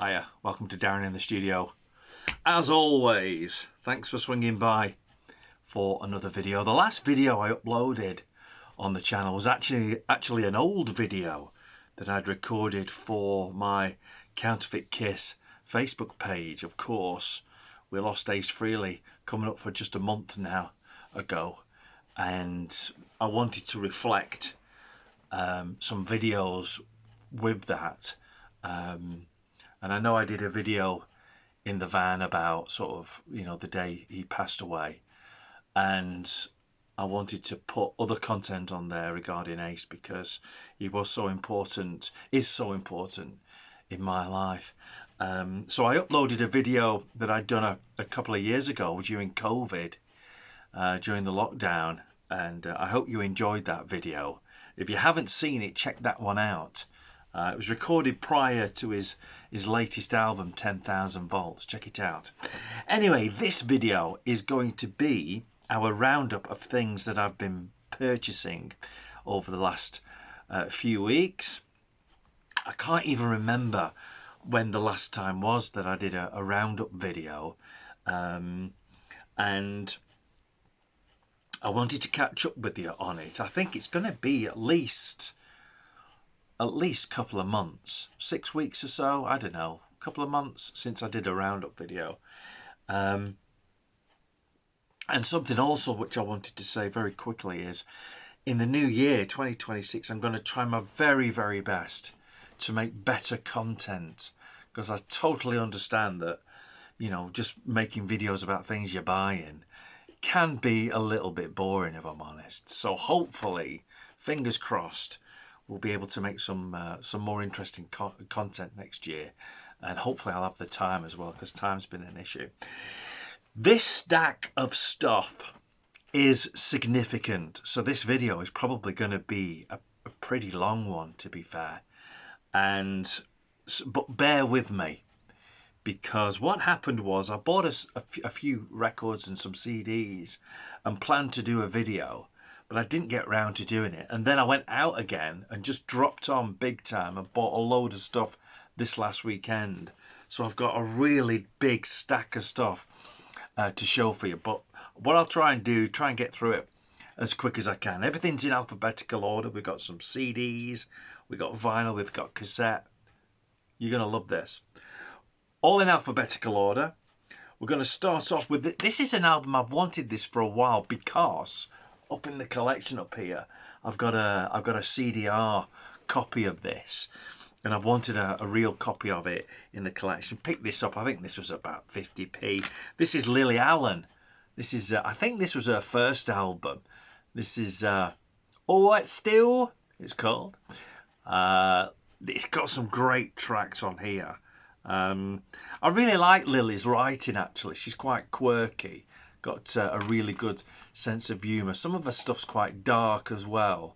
Hiya, welcome to Darren in the studio. As always, thanks for swinging by for another video. The last video I uploaded on the channel was actually an old video that I'd recorded for my Counterfeit Kiss Facebook page. Of course, we lost Ace Frehley coming up for just a month now ago, and I wanted to reflect some videos with that. And I know I did a video in the van about sort of, the day he passed away. And I wanted to put other content on there regarding Ace because he was so important, is so important in my life. So I uploaded a video that I'd done a couple of years ago during COVID, during the lockdown. And I hope you enjoyed that video. If you haven't seen it, check that one out. It was recorded prior to his latest album, 10,000 Volts. Check it out. Anyway, this video is going to be our roundup of things that I've been purchasing over the last few weeks. I can't even remember when the last time was that I did a roundup video. And I wanted to catch up with you on it. I think it's going to be at least a couple of months, 6 weeks or so, I don't know, a couple of months since I did a roundup video. And something also which I wanted to say very quickly is, in the new year 2026, I'm going to try my very, very best to make better content, because I totally understand that, just making videos about things you're buying can be a little bit boring, if I'm honest. So hopefully, fingers crossed, we'll be able to make some more interesting content next year, and hopefully I'll have the time as well, because time's been an issue. This stack of stuff is significant, so this video is probably going to be a pretty long one, to be fair. But bear with me, because what happened was I bought a few records and some CDs and planned to do a video, but I didn't get round to doing it. And then I went out again and just dropped on big time and bought a load of stuff this last weekend. So I've got a really big stack of stuff to show for you. But what I'll try and do, try and get through it as quick as I can. Everything's in alphabetical order. We've got some CDs, we've got vinyl, we've got cassette. You're going to love this. All in alphabetical order. We're going to start off with it. This is an album I've wanted this for a while, because up in the collection up here, I've got a CDR copy of this, and I wanted a real copy of it in the collection. Picked this up. I think this was about 50p. This is Lily Allen. This is I think this was her first album. This is Oh It's Still, it's called. It's got some great tracks on here. I really like Lily's writing, actually. She's quite quirky. Got a really good sense of humour. Some of her stuff's quite dark as well,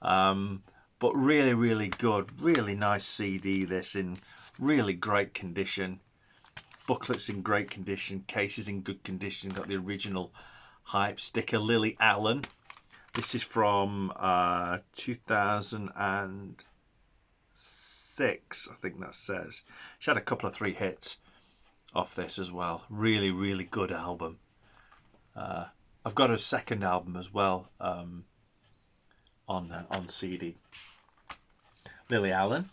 but really, really good. Really nice CD, this, in really great condition. Booklets in great condition. Cases in good condition. Got the original hype sticker. Lily Allen. This is from 2006, I think that says. She had a couple of 3 hits off this as well. Really, really good album. I've got a second album as well on CD. Lily Allen.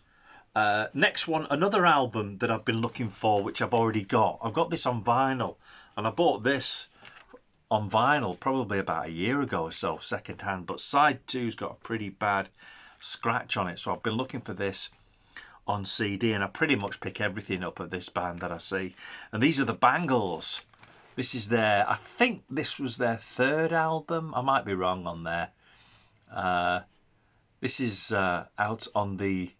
Next one, another album that I've been looking for, which I've already got. I've got this on vinyl, and I bought this on vinyl probably about a year ago or so, second hand. But side 2's got a pretty bad scratch on it, so I've been looking for this on CD, and I pretty much pick everything up of this band that I see. And these are the Bangles. This is I think this was their 3rd album. I might be wrong on there. This is out on the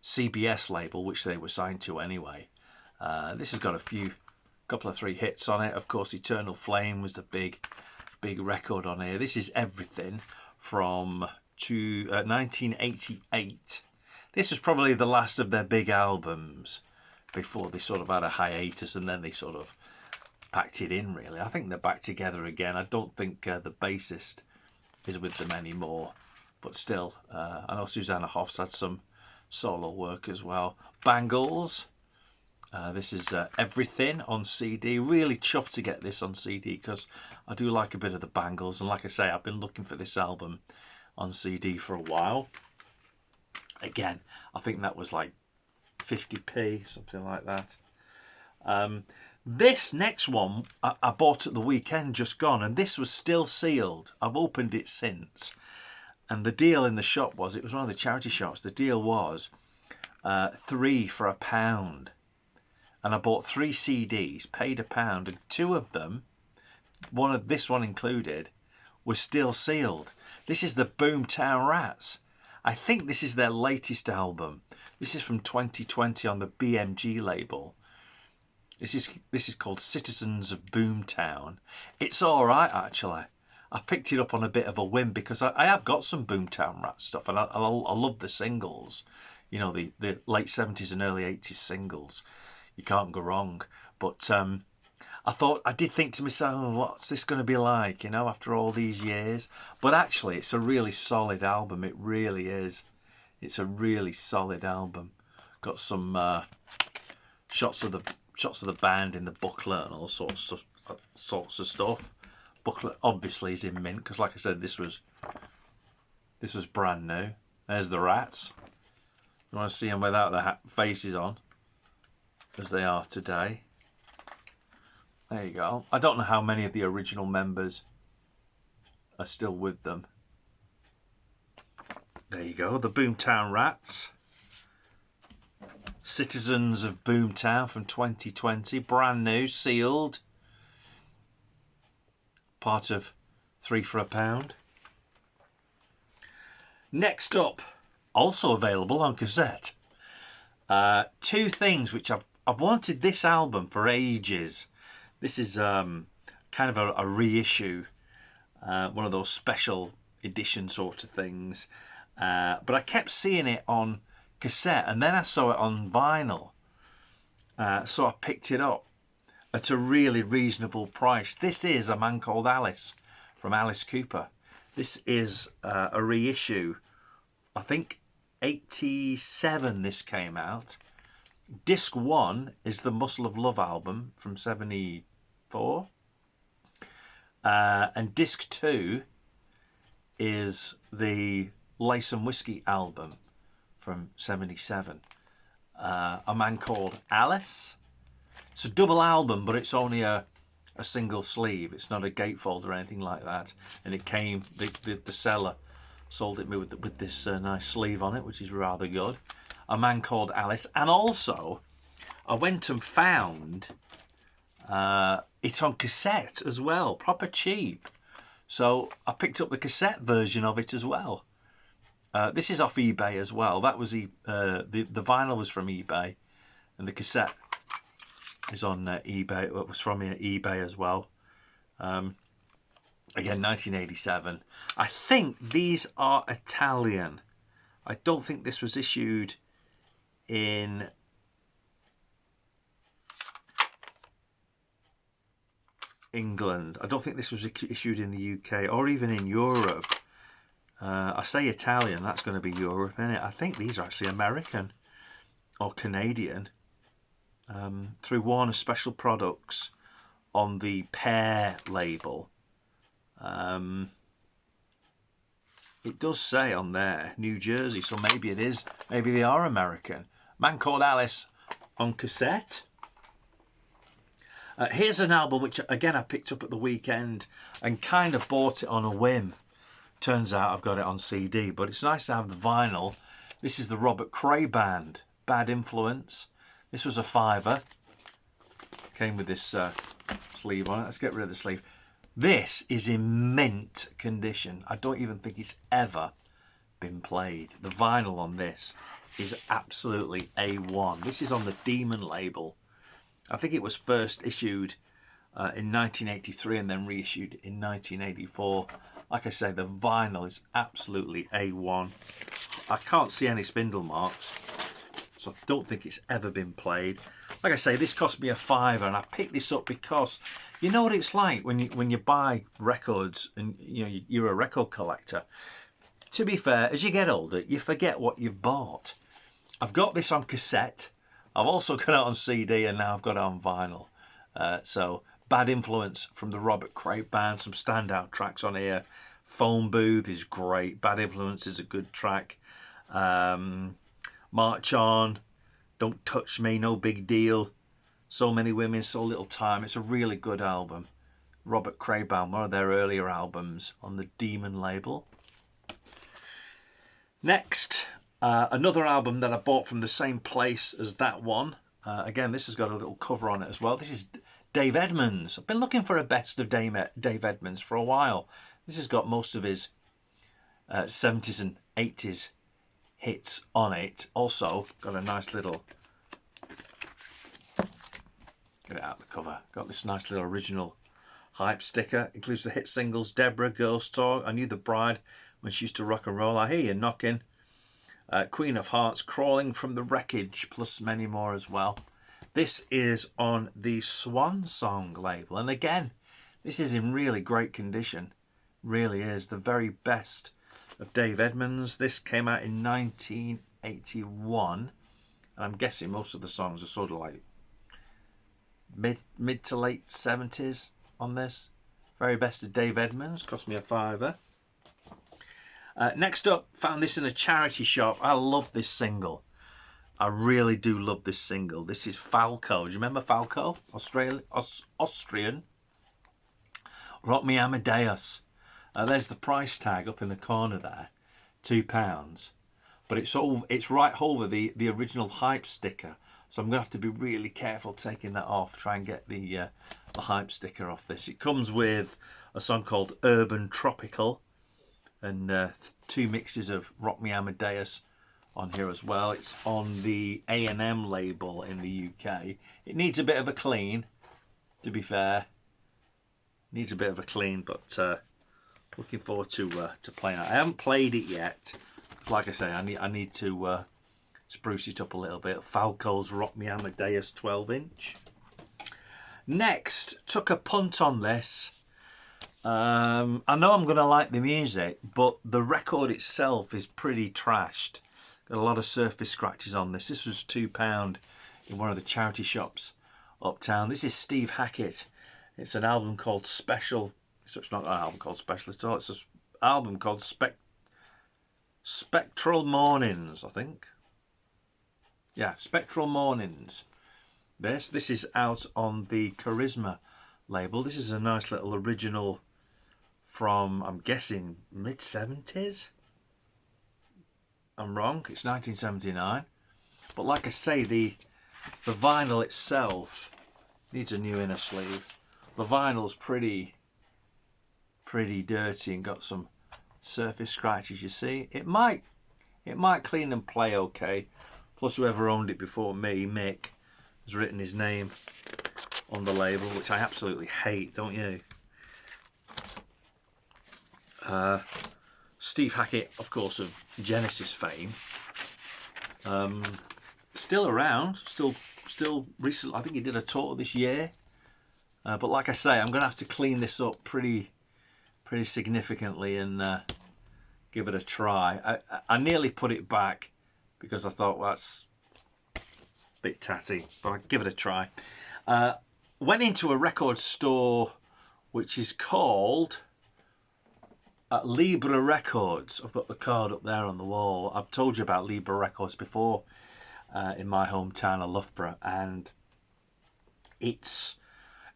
CBS label, which they were signed to anyway. This has got couple of 3 hits on it. Of course, Eternal Flame was the big record on here. This is Everything from 1988. This was probably the last of their big albums before they sort of had a hiatus, and then they sort of packed it in, really. I think they're back together again. I don't think the bassist is with them anymore, but still, I know Susanna Hoffs had some solo work as well. Bangles, This is Everything on CD. Really chuffed to get this on CD because I do like a bit of the Bangles, and like I say, I've been looking for this album on CD for a while. Again, I think that was like 50p, something like that. This next one I bought at the weekend just gone, and this was still sealed. I've opened it since, and the deal in the shop was, it was one of the charity shops, the deal was 3 for £1. And I bought 3 CDs, paid £1, and 2 of them, this one included, was still sealed. This is the Boomtown Rats. I think this is their latest album. This is from 2020 on the BMG label. This is called Citizens of Boomtown. It's all right, actually. I picked it up on a bit of a whim because I have got some Boomtown Rats stuff, and I love the singles. You know, the late 70s and early 80s singles. You can't go wrong. But I did think to myself, oh, what's this going to be like, you know, after all these years? But actually, it's a really solid album. It really is. It's a really solid album. Got some shots of the band in the booklet and all sorts of stuff. Booklet obviously is in mint because, like I said, this was brand new. There's the Rats. You want to see them without their faces on, as they are today. There you go. I don't know how many of the original members are still with them. There you go, the Boomtown Rats. Citizens of Boomtown from 2020, brand new, sealed. Part of 3 for £1. Next up, also available on cassette. 2 things which I've wanted this album for ages. This is kind of a reissue, one of those special edition sort of things. But I kept seeing it on cassette, and then I saw it on vinyl. So I picked it up at a really reasonable price. This is A Man Called Alice from Alice Cooper. This is a reissue. I think 87 this came out. Disc 1 is the Muscle of Love album from 74. And disc 2 is the Lace and Whiskey album from 77. A Man Called Alice. It's a double album, but it's only a single sleeve. It's not a gatefold or anything like that. And it came, the seller sold it with this nice sleeve on it, which is rather good. A Man Called Alice. And also, I went and found it on cassette as well, proper cheap. So I picked up the cassette version of it as well. This is off eBay as well. That was the vinyl was from eBay, and the cassette is on eBay. It was from eBay as well. Again, 1987. I think these are Italian. I don't think this was issued in England. I don't think this was issued in the UK or even in Europe. I say Italian, that's going to be Europe, isn't it? I think these are actually American or Canadian. Through Warner Special Products on the Pear label. It does say on there New Jersey, so maybe it is, maybe they are American. Man Called Alice on cassette. Here's an album which again I picked up at the weekend and kind of bought it on a whim. Turns out I've got it on CD, but it's nice to have the vinyl. This is the Robert Cray Band, Bad Influence. This was a £5. Came with this sleeve on it. Let's get rid of the sleeve. This is in mint condition. I don't even think it's ever been played. The vinyl on this is absolutely A1. This is on the Demon label. I think it was first issued in 1983 and then reissued in 1984. Like I say, the vinyl is absolutely A1. I can't see any spindle marks, so I don't think it's ever been played. Like I say, this cost me a £5, and I picked this up because you know what it's like when you buy records and you're a record collector. To be fair, as you get older, you forget what you've bought. I've got this on cassette. I've also got it on CD and now I've got it on vinyl. So Bad Influence from the Robert Craig Band, some standout tracks on here. Phone Booth is great. Bad Influence is a good track. March On, Don't Touch Me, No Big Deal, So Many Women, So Little Time. It's a really good album. Robert Craig Band, one of their earlier albums on the Demon label. Next, another album that I bought from the same place as that one. Again, this has got a little cover on it as well. This is Dave Edmunds. I've been looking for a best of Dave Edmunds for a while. This has got most of his 70s and 80s hits on it. Also, got a nice little... Get it out the cover. Got this nice little original hype sticker. Includes the hit singles Deborah, Girls Talk, I Knew the Bride When She Used to Rock and Roll, I Hear You Knocking, Queen of Hearts, Crawling from the Wreckage, plus many more as well. This is on the Swan Song label, and again, this is in really great condition. Really is the very best of Dave Edmunds. This came out in 1981, and I'm guessing most of the songs are sort of like mid to late 70s on this. Very best of Dave Edmunds. Cost me a £5. Next up, found this in a charity shop. I love this single. I really do love this single. This is Falco. Do you remember Falco? Austrian. Rock Me Amadeus. There's the price tag up in the corner there. £2. But it's right over the original hype sticker. So I'm going to have to be really careful taking that off. Try and get the hype sticker off this. It comes with a song called Urban Tropical. And 2 mixes of Rock Me Amadeus on here as well. It's on the A&M label in the UK. It needs a bit of a clean, to be fair. Needs a bit of a clean, but looking forward to playing it. I haven't played it yet. Like I say, I need to spruce it up a little bit. Falco's Rock Me Amadeus 12-inch. Next, took a punt on this. I know I'm going to like the music, but the record itself is pretty trashed. Got a lot of surface scratches on this. This was £2 in one of the charity shops uptown. This is Steve Hackett. It's an album called Special. So it's not an album called Special at all. It's an album called Spectral Mornings, I think. Yeah, Spectral Mornings. This is out on the Charisma label. This is a nice little original from, I'm guessing, mid-70s. I'm wrong, it's 1979. But like I say, the vinyl itself needs a new inner sleeve. The vinyl's pretty dirty and got some surface scratches, you see. It might clean and play okay. Plus whoever owned it before me, Mick, has written his name on the label, which I absolutely hate, don't you? Steve Hackett, of course, of Genesis fame, still around, still recent. I think he did a tour this year, but like I say, I'm going to have to clean this up pretty significantly and give it a try. I nearly put it back because I thought, well, that's a bit tatty, but I'll give it a try. Went into a record store which is called Libra Records. I've got the card up there on the wall. I've told you about Libra Records before in my hometown of Loughborough, and it's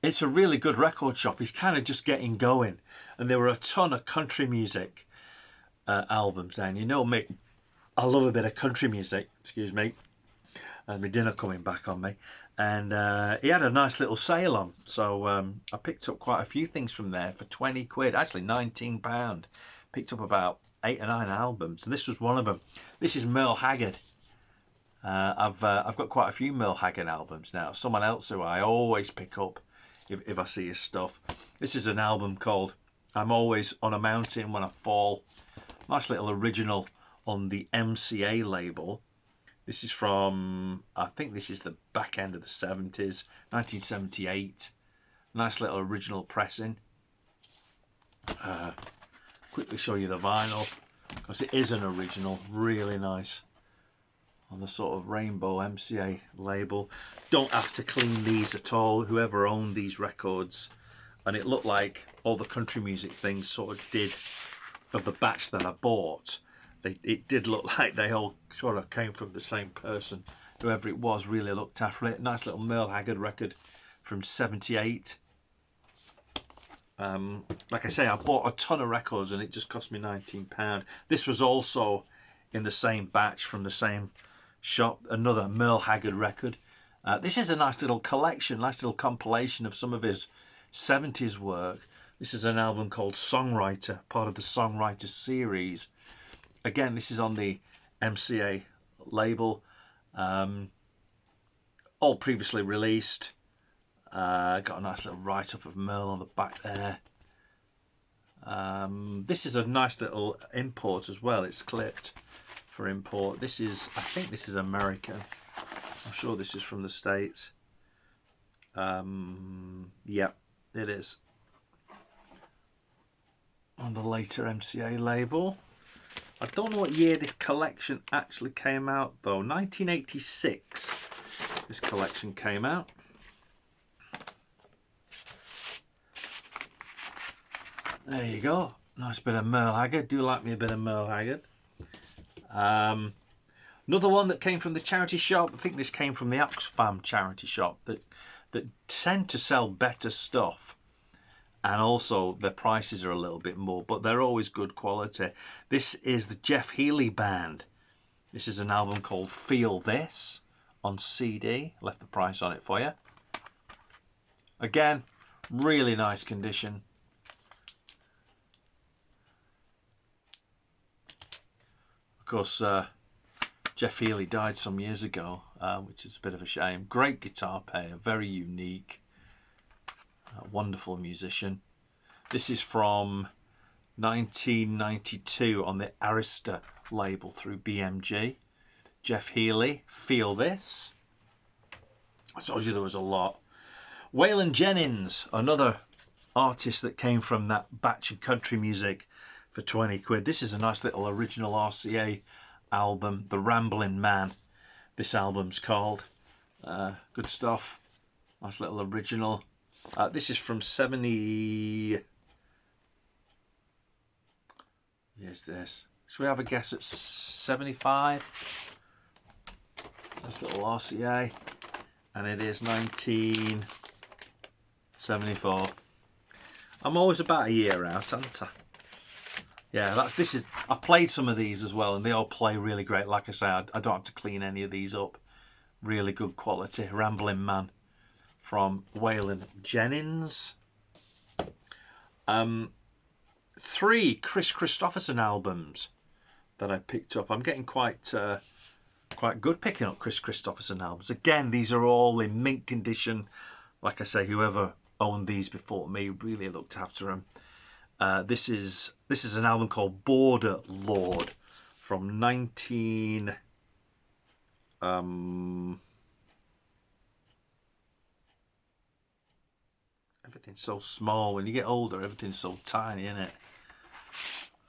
a really good record shop. It's kind of just getting going, and there were a ton of country music albums there. And you know me, I love a bit of country music. Excuse me, my dinner coming back on me. And he had a nice little sale on, so I picked up quite a few things from there for 20 quid, actually £19. Picked up about 8 or 9 albums, and this was one of them. This is Merle Haggard. I've got quite a few Merle Haggard albums now. Someone else who I always pick up if I see his stuff. This is an album called I'm Always on a Mountain When I Fall. Nice little original on the MCA label. This is from, I think this is the back end of the 70s, 1978. Nice little original pressing. Quickly show you the vinyl, because it is an original, really nice on the sort of rainbow MCA label. Don't have to clean these at all, whoever owned these records. And it looked like all the country music things sort of did, of the batch that I bought, it did look like they all sort of came from the same person. Whoever it was really looked after it. Nice little Merle Haggard record from '78. Like I say, I bought a ton of records and it just cost me £19. This was also in the same batch from the same shop, another Merle Haggard record. This is a nice little collection, nice little compilation of some of his 70s work. This is an album called Songwriter, part of the Songwriter series. Again, this is on the MCA label. All previously released. Got a nice little write-up of Merle on the back there. This is a nice little import as well. It's clipped for import. This is, I think this is American. I'm sure this is from the States. Yep, it is. On the later MCA label. I don't know what year this collection actually came out though. 1986 this collection came out. There you go. Nice bit of Merle Haggard. Do like me a bit of Merle Haggard. Another one that came from the charity shop. I think this came from the Oxfam charity shop that tend to sell better stuff. And also their prices are a little bit more, but they're always good quality. This is the Jeff Healey Band. This is an album called Feel This on CD. Left the price on it for you. Again, really nice condition. Of course, Jeff Healey died some years ago, which is a bit of a shame. Great guitar player, very unique. Wonderful musician. This is from 1992 on the Arista label through BMG. Jeff Healey, Feel This. I told you there was a lot. Waylon Jennings, another artist that came from that batch of country music for 20 quid. This is a nice little original RCA album, The Ramblin' Man. This album's called. Good stuff. Nice little original. This is from 70. Here's this. Should we have a guess at 75? Nice little RCA. And it is 1974. I'm always about a year out, aren't I? Yeah, I played some of these as well, and they all play really great. Like I say, I don't have to clean any of these up. Really good quality. Ramblin' Man from Waylon Jennings. 3 Chris Christopherson albums that I picked up. I'm getting quite good picking up Chris Christopherson albums. Again, these are all in mint condition. Like I say, whoever owned these before me really looked after them. This is an album called Border Lord from 19. Everything's so small. When you get older, everything's so tiny, isn't it?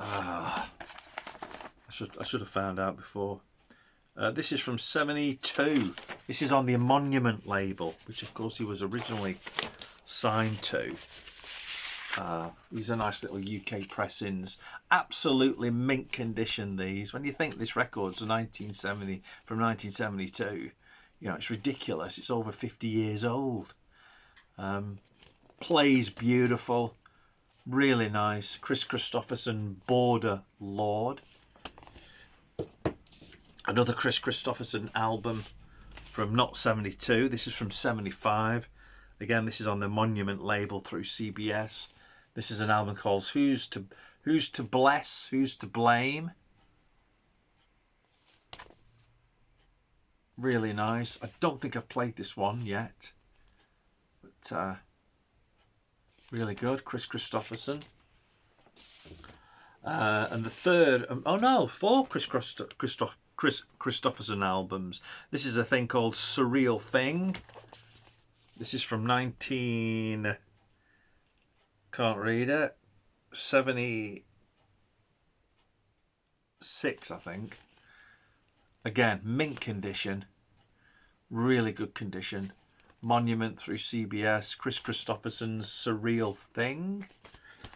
I should have found out before. This is from 72. This is on the Monument label, which of course he was originally signed to. These are nice little UK pressings. Absolutely mint condition, these. When you think this record's from 1972, you know, it's ridiculous. It's over 50 years old. Plays beautiful. Really nice. Chris Christopherson, Border Lord. Another Chris Christopherson album from not 72. This is from 75. Again, this is on the Monument label through CBS. This is an album called Who's to Bless, Who's to Blame. Really nice. I don't think I've played this one yet, but really good. Chris Christopherson. And the third, four Chris Christopherson albums. This is a thing called Surreal Thing. This is from 19. Can't read it. 76, I think. Again, mint condition, really good condition. Monument through CBS, Chris Christopherson's Surreal Thing.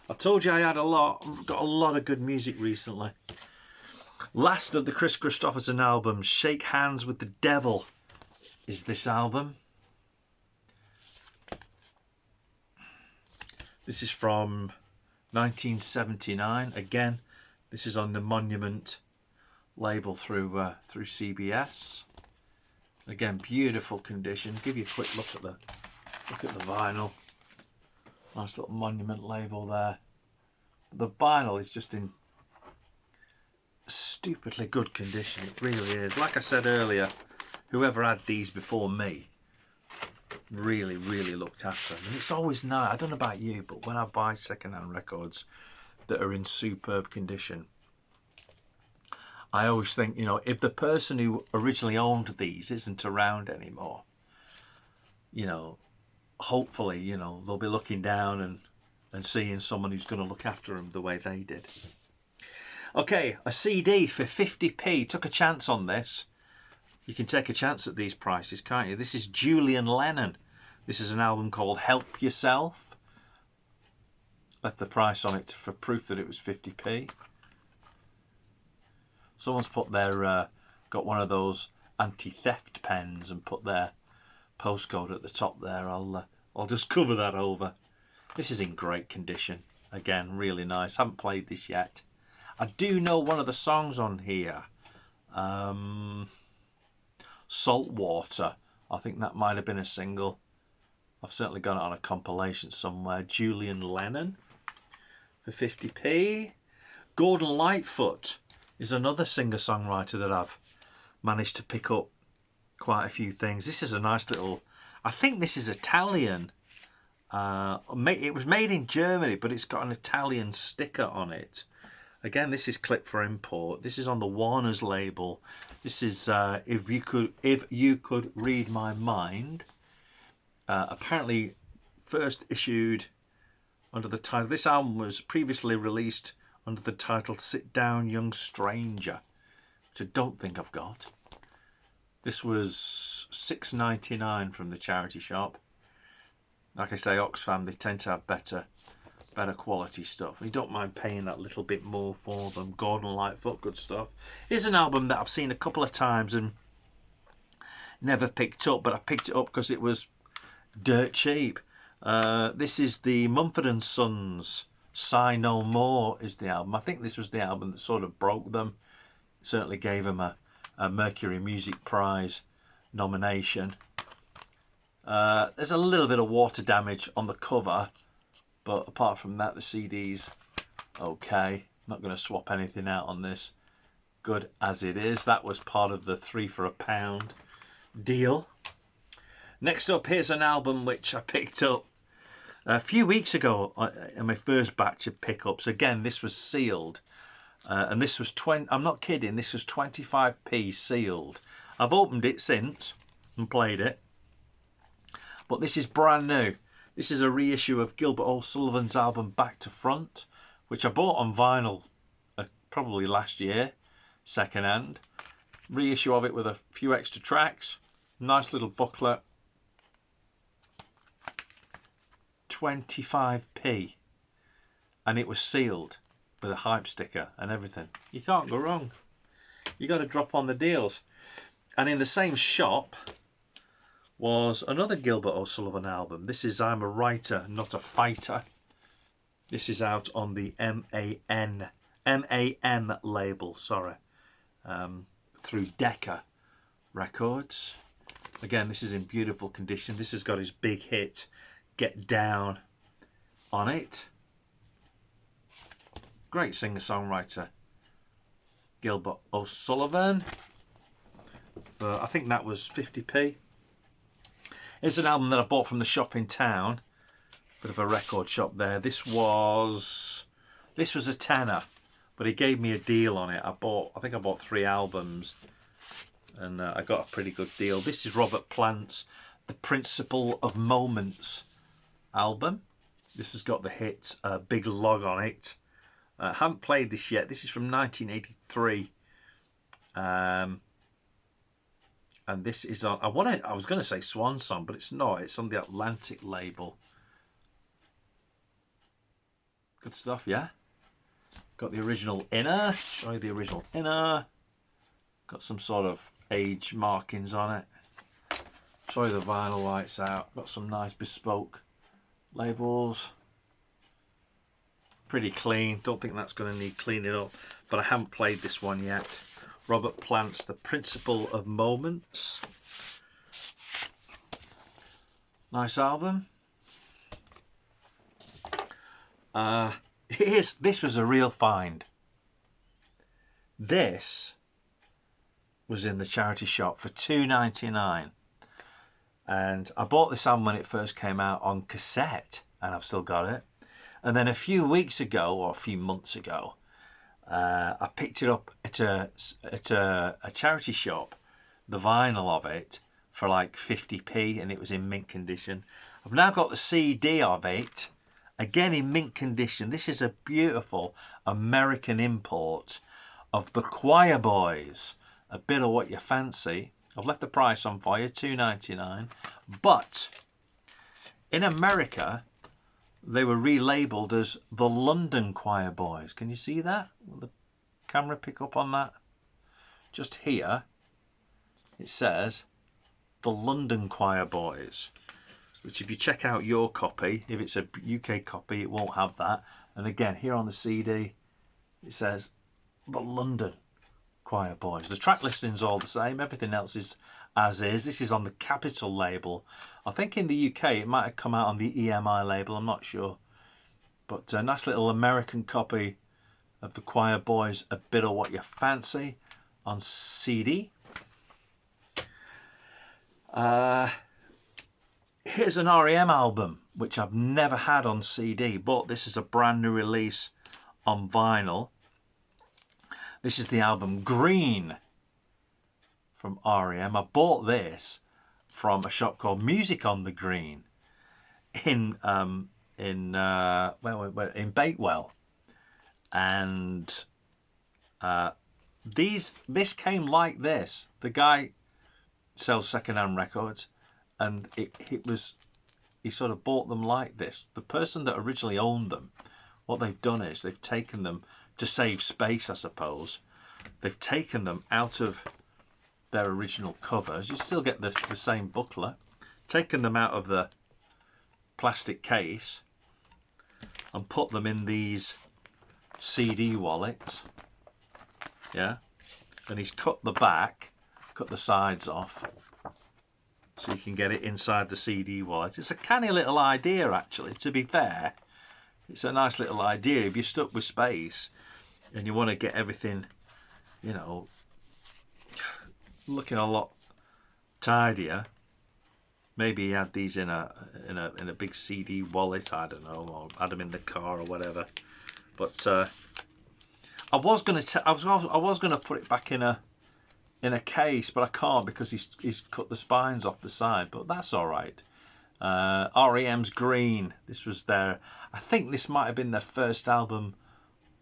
I told you I had got a lot of good music recently. Last of the Chris Christopherson albums, Shake Hands with the Devil, is this album. This is from 1979. Again, this is on the Monument label through CBS. Again, beautiful condition. Give you a quick look at the vinyl. Nice little Monument label there. The vinyl is just in stupidly good condition. It really is. Like I said earlier, whoever had these before me really looked after them. And it's always nice. I don't know about you, but when I buy second-hand records that are in superb condition, I always think, you know, if the person who originally owned these isn't around anymore, you know, hopefully, you know, they'll be looking down and seeing someone who's going to look after them the way they did. Okay, a CD for 50p. Took a chance on this. You can take a chance at these prices, can't you? This is Julian Lennon. This is an album called Help Yourself. Left the price on it for proof that it was 50p. Someone's put their got one of those anti-theft pens and put their postcode at the top there. I'll just cover that over. This is in great condition. Again, really nice. Haven't played this yet. I do know one of the songs on here. Saltwater. I think that might have been a single. I've certainly got it on a compilation somewhere. Julian Lennon for 50p. Gordon Lightfoot is another singer-songwriter that I've managed to pick up quite a few things. This is a nice little, I think this is Italian. It was made in Germany, but it's got an Italian sticker on it. Again, this is clip for import. This is on the Warner's label. This is If You Could Read My Mind. Apparently first issued under the title, this album was previously released under the title Sit Down Young Stranger, which I don't think I've got. This was $6.99 from the charity shop. Like I say, Oxfam, they tend to have better quality stuff. You don't mind paying that little bit more for them. Gordon Lightfoot, good stuff. Here's an album that I've seen a couple of times and never picked up, but I picked it up because it was dirt cheap. This is the Mumford & Sons. Sigh No More is the album. I think this was the album that sort of broke them. Certainly gave them a Mercury Music Prize nomination. There's a little bit of water damage on the cover, but apart from that, the CD's okay. Not going to swap anything out on this. Good as it is. That was part of the 3 for £1 deal. Next up, here's an album which I picked up a few weeks ago in my first batch of pickups. Again, this was sealed. And this was I'm not kidding, this was 25p sealed. I've opened it since and played it. But this is brand new. This is a reissue of Gilbert O'Sullivan's album Back to Front, which I bought on vinyl probably last year, second hand. Reissue of it with a few extra tracks. Nice little booklet. 25p. And it was sealed with a hype sticker and everything. You can't go wrong. You got to drop on the deals. And in the same shop was another Gilbert O'Sullivan album. This is I'm a Writer, Not a Fighter. This is out on the MAM label, sorry, through Decca Records. Again, this is in beautiful condition. This has got his big hit, Get Down, on it. Great singer-songwriter, Gilbert O'Sullivan. I think that was 50p. It's an album that I bought from the shop in town. Bit of a record shop there. This was a tenner, but he gave me a deal on it. I think I bought 3 albums, and I got a pretty good deal. This is Robert Plant's The Principle of Moments album. This has got the hit Big Log on it. I haven't played this yet. This is from 1983. And this is on, I was going to say Swan Song, but it's not. It's on the Atlantic label. Good stuff, yeah? Got the original inner. Show you the original inner. Got some sort of age markings on it. Show you the vinyl lights out. Got some nice bespoke labels. Pretty clean. Don't think that's going to need cleaning up. But I haven't played this one yet. Robert Plant's The Principle of Moments. Nice album. This was a real find. This was in the charity shop for $2.99. And I bought this album when it first came out on cassette, and I've still got it. And then a few weeks ago, or a few months ago, I picked it up at a charity shop, the vinyl of it, for like 50p, and it was in mint condition. I've now got the CD of it, again in mint condition. This is a beautiful American import of the Choir Boys, A Bit of What You Fancy. I've left the price on for you, $2.99. But in America, they were relabeled as the London Choir Boys. Can you see that? Will the camera pick up on that? Just here, it says the London Choir Boys, which if you check out your copy, if it's a UK copy, it won't have that. And again, here on the CD, it says the London Choir Boys. The track listing's all the same. Everything else is as is. This is on the Capitol label. I think in the UK it might have come out on the EMI label. I'm not sure. But a nice little American copy of the Choir Boys, A Bit of What You Fancy, on CD. Here's an REM album, which I've never had on CD, but this is a brand new release on vinyl. This is the album Green from REM. I bought this from a shop called Music on the Green in Bakewell, and this came like this. The guy sells second-hand records, and he sort of bought them like this. The person that originally owned them, what they've done is they've taken them to save space, I suppose. They've taken them out of their original covers. You still get the same booklet. Taken them out of the plastic case and put them in these CD wallets. Yeah. And he's cut the back, cut the sides off, so you can get it inside the CD wallet. It's a canny little idea, actually, to be fair. It's a nice little idea. If you're stuck with space and you want to get everything, you know, looking a lot tidier, maybe he had these in a big CD wallet, I don't know, or had them in the car or whatever. But I was gonna put it back in a case, but I can't because he's cut the spines off the side. But that's all right. REM's Green. This was I think this might have been their first album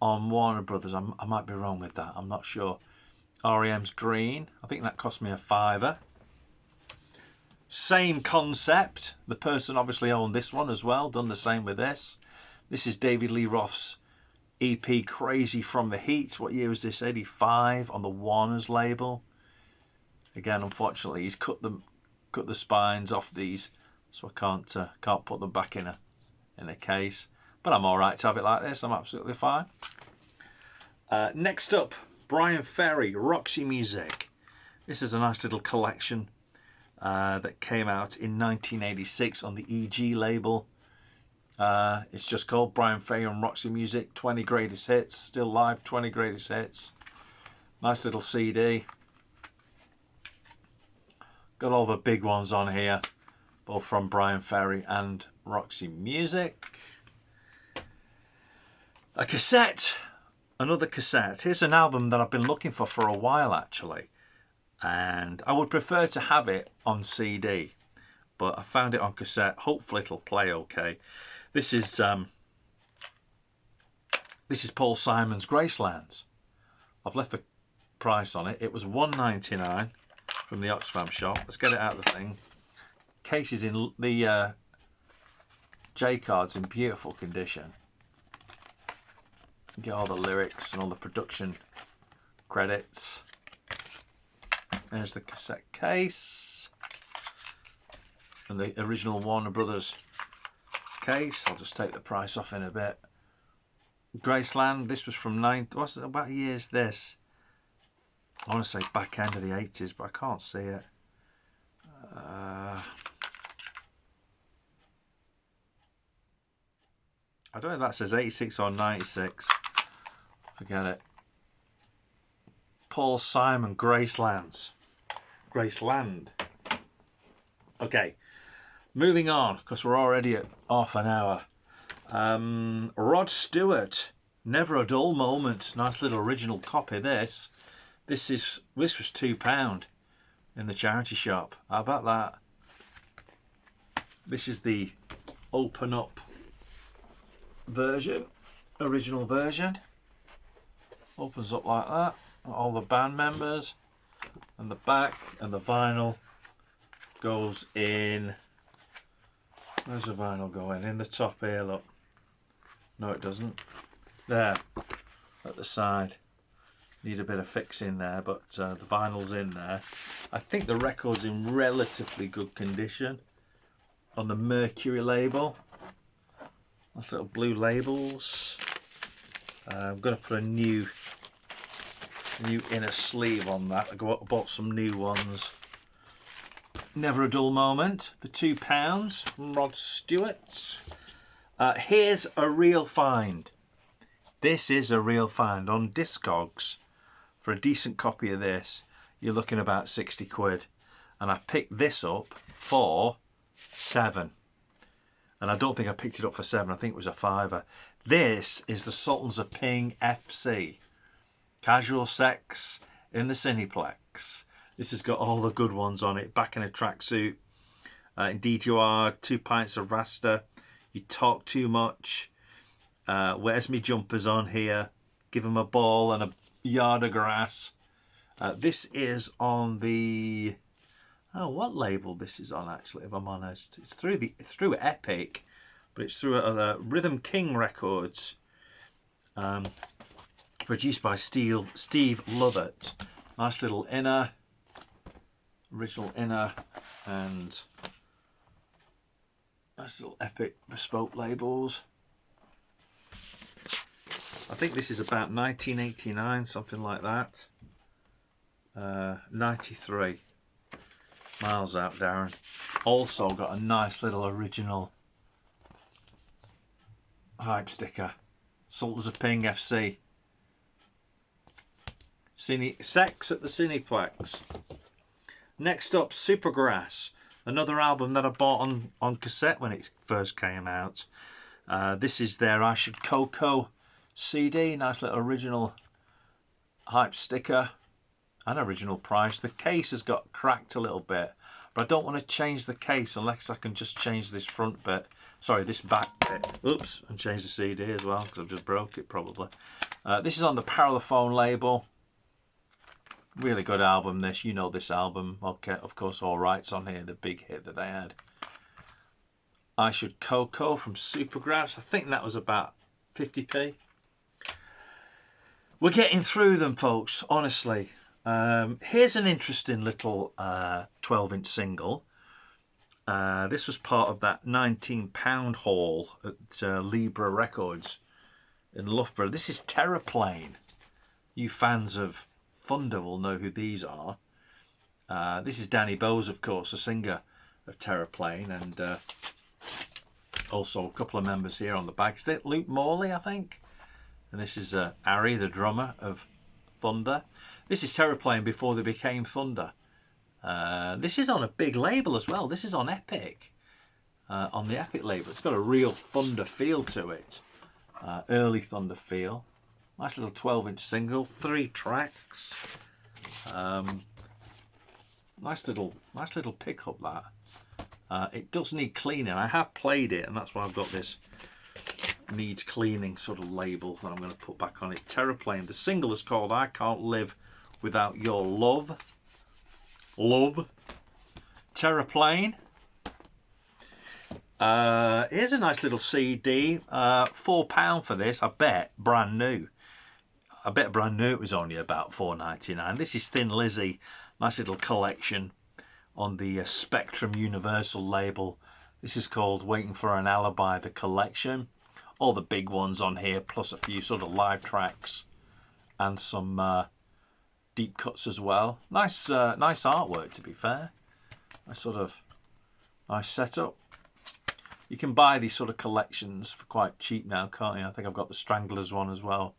on Warner Brothers. I might be wrong with that. I'm not sure. REM's Green. I think that cost me $5. Same concept. The person obviously owned this one as well. Done the same with this. This is David Lee Roth's EP Crazy from the Heat. What year was this? 85 on the Warner's label. Again, unfortunately, he's cut the spines off these, so I can't put them back in a case. But I'm all right to have it like this. I'm absolutely fine. Next up, Brian Ferry, Roxy Music. This is a nice little collection that came out in 1986 on the EG label. It's just called Brian Ferry and Roxy Music, 20 Greatest Hits, still live, 20 Greatest Hits. Nice little CD. Got all the big ones on here, both from Brian Ferry and Roxy Music. A cassette, another cassette. Here's an album that I've been looking for a while, actually. And I would prefer to have it on CD, but I found it on cassette. Hopefully it'll play okay. This is Paul Simon's Gracelands. I've left the price on it. It was $1.99. from the Oxfam shop. Let's get it out of the thing. Case is in the J card's in beautiful condition. Get all the lyrics and all the production credits. There's the cassette case and the original Warner Brothers case. I'll just take the price off in a bit. Graceland, this was from what's it, about years this? I want to say back end of the 80s, but I can't see it. I don't know if that says 86 or 96. Forget it. Paul Simon, Graceland. Okay, moving on, because we're already at half an hour. Rod Stewart, Never a Dull Moment. Nice little original copy. This was £2 in the charity shop. How about that? This is the open up version, original version. Opens up like that. All the band members and the back, and the vinyl goes in. Where's the vinyl going? In the top here, look. No, it doesn't. There, at the side. Need a bit of fixing there, but the vinyl's in there. I think the record's in relatively good condition on the Mercury label. Nice little blue labels. I'm going to put a new inner sleeve on that. I bought some new ones. Never a Dull Moment for £2 from Rod Stewart. Here's a real find. This is a real find on Discogs. For a decent copy of this, you're looking about 60 quid. And I picked this up for £7. And I don't think I picked it up for £7. I think it was a £5. This is the Sultans of Ping FC. Casual Sex in the Cineplex. This has got all the good ones on it. Back in a tracksuit. Indeed You Are. 2 pints of Rasta. You Talk Too Much. Where's Me Jumpers on here? Give 'em a ball and a yard of grass. This is on the... Oh, what label this is on, actually, if I'm honest. It's through Epic, but it's through Rhythm King Records. Produced by Steve Lovett. Nice little inner, original inner, and nice little Epic bespoke labels. I think this is about 1989, something like that. 93. Miles out, Darren. Also got a nice little original hype sticker. Sultans of Ping FC. Sex at the Cineplex. Next up, Supergrass. Another album that I bought on cassette when it first came out. This is their I Should Coco CD. Nice little original hype sticker. And original price. The case has got cracked a little bit, but I don't want to change the case unless I can just change this front bit. Sorry, this back bit. Oops, and change the CD as well, because I've just broke it probably. This is on the Parlophone label. Really good album, this. You know this album. Okay, of course, All Right's on here, the big hit that they had. I Should Coco from Supergrass. I think that was about 50p. We're getting through them, folks, honestly. Here's an interesting little 12-inch single. This was part of that £19 haul at Libra Records in Loughborough. This is Terraplane. You fans of Thunder will know who these are. This is Danny Bowes, of course, a singer of Terraplane, and also a couple of members here on the back. Is that Luke Morley, I think? And this is Ari, the drummer of Thunder. This is Terraplane before they became Thunder. This is on a big label as well. This is on Epic. On the Epic label. It's got a real Thunder feel to it. Early Thunder feel. Nice little 12-inch single. 3 tracks. Nice little pickup, that. It does need cleaning. I have played it, and that's why I've got this needs cleaning sort of label that I'm going to put back on it. Terraplane. The single is called I Can't Live Without Your Love. Love. Terraplane. Here's a nice little CD. £4 for this, I bet, brand new. I bet brand new it was only about $4.99. This is Thin Lizzy. Nice little collection on the Spectrum Universal label. This is called Waiting for an Alibi, the collection. All the big ones on here, plus a few sort of live tracks and some deep cuts as well. Nice artwork, to be fair. Nice setup. You can buy these sort of collections for quite cheap now, can't you? I think I've got the Stranglers one as well,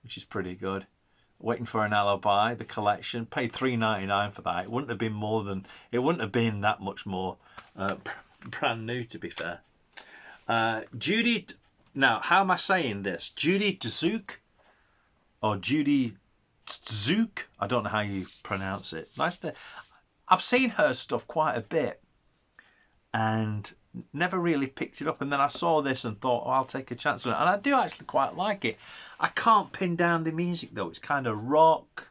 which is pretty good. Waiting for an Alibi, the collection. Paid $3.99 for that. It wouldn't have been more than. It wouldn't have been that much more brand new, to be fair. Judy. Now, how am I saying this? Judy Toooooo, or Judy Toooooo? I don't know how you pronounce it. Nice to. I've seen her stuff quite a bit, and never really picked it up, and then I saw this and thought, oh, I'll take a chance on it, and I do actually quite like it. I can't pin down the music though. It's kind of rock,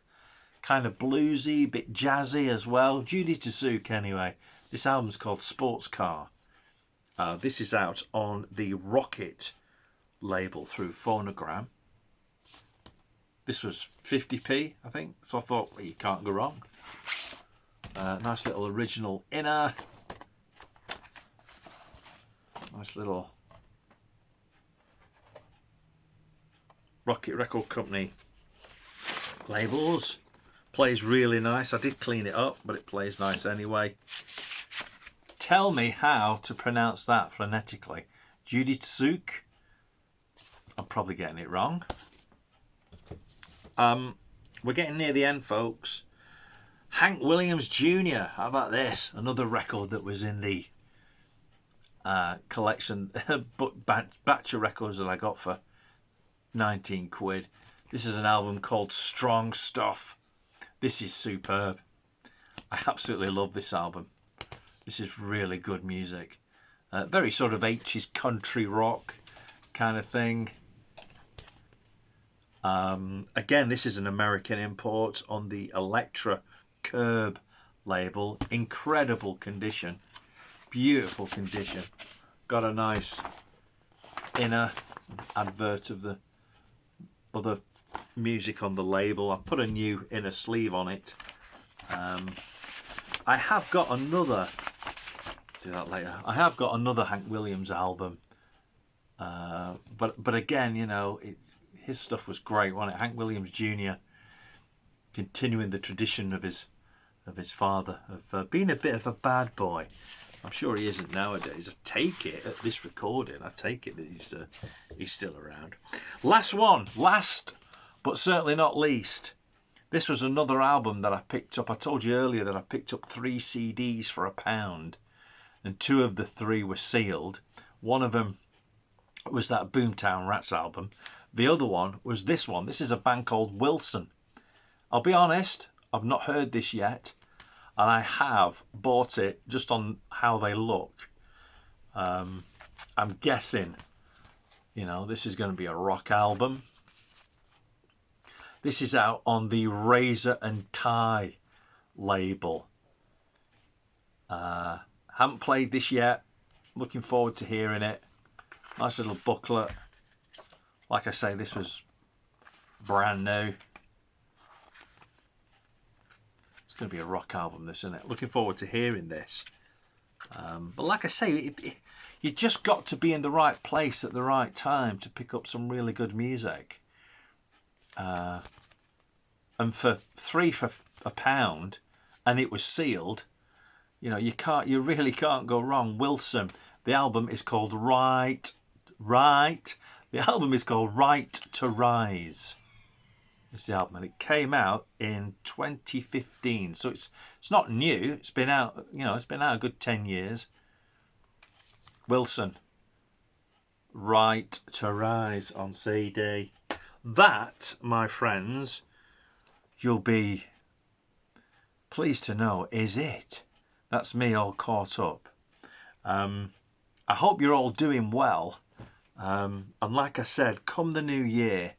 kind of bluesy, a bit jazzy as well. Judy Toooooo anyway. This album's called Sports Car. This is out on the Rocket label through Phonogram. This was 50p, I think, so I thought, well, you can't go wrong. Nice little original inner. Nice little Rocket Record Company labels. Plays really nice. I did clean it up, but it plays nice anyway. Tell me how to pronounce that phonetically. Judy Toooooo. I'm probably getting it wrong. We're getting near the end, folks. Hank Williams Jr. How about this? Another record that was in the collection batch of records that I got for 19 quid. This is an album called Strong Stuff. This is superb. I absolutely love this album. This is really good music. Very sort of H's country rock kind of thing. Again, this is an American import on the Elektra Curb label. Incredible condition. Beautiful condition. Got a nice inner advert of the other music on the label. I put a new inner sleeve on it. I have got another, do that later. I have got another Hank Williams album, but again, you know, his stuff was great, wasn't it? Hank Williams Jr. continuing the tradition of his father, of being a bit of a bad boy. I'm sure he isn't nowadays. I take it at this recording. I take it that he's still around. Last one, last but certainly not least. This was another album that I picked up. I told you earlier that I picked up 3 CDs for £1, and 2 of the 3 were sealed. One of them was that Boomtown Rats album. The other one was this one. This is a band called Wilson. I'll be honest, I've not heard this yet, and I have bought it just on how they look. I'm guessing, you know, this is going to be a rock album. This is out on the Razor and Tie label. Haven't played this yet. Looking forward to hearing it. Nice little booklet. Like I say, this was brand new. It's going to be a rock album, this, isn't it? Looking forward to hearing this. But like I say, you just got to be in the right place at the right time to pick up some really good music. And for 3 for £1, and it was sealed, you know, you really can't go wrong. Wilson. The album is called Right. The album is called Right to Rise. It's the album, and it came out in 2015. So it's not new. It's been out, you know, it's been out a good 10 years. Wilson. Right to Rise on CD. That, my friends, you'll be pleased to know, is it. That's me all caught up. I hope you're all doing well. And like I said, come the new year,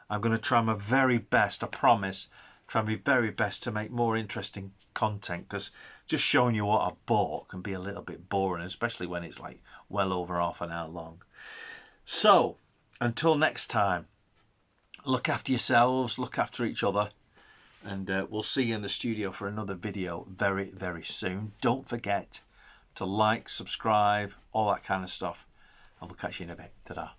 I'm going to try my very best, I promise, try my very best to make more interesting content, because just showing you what I bought can be a little bit boring, especially when it's like well over half an hour long. So until next time, look after yourselves, look after each other, and we'll see you in the studio for another video very, very soon. Don't forget to like, subscribe, all that kind of stuff, and we'll catch you in a bit. Ta-da.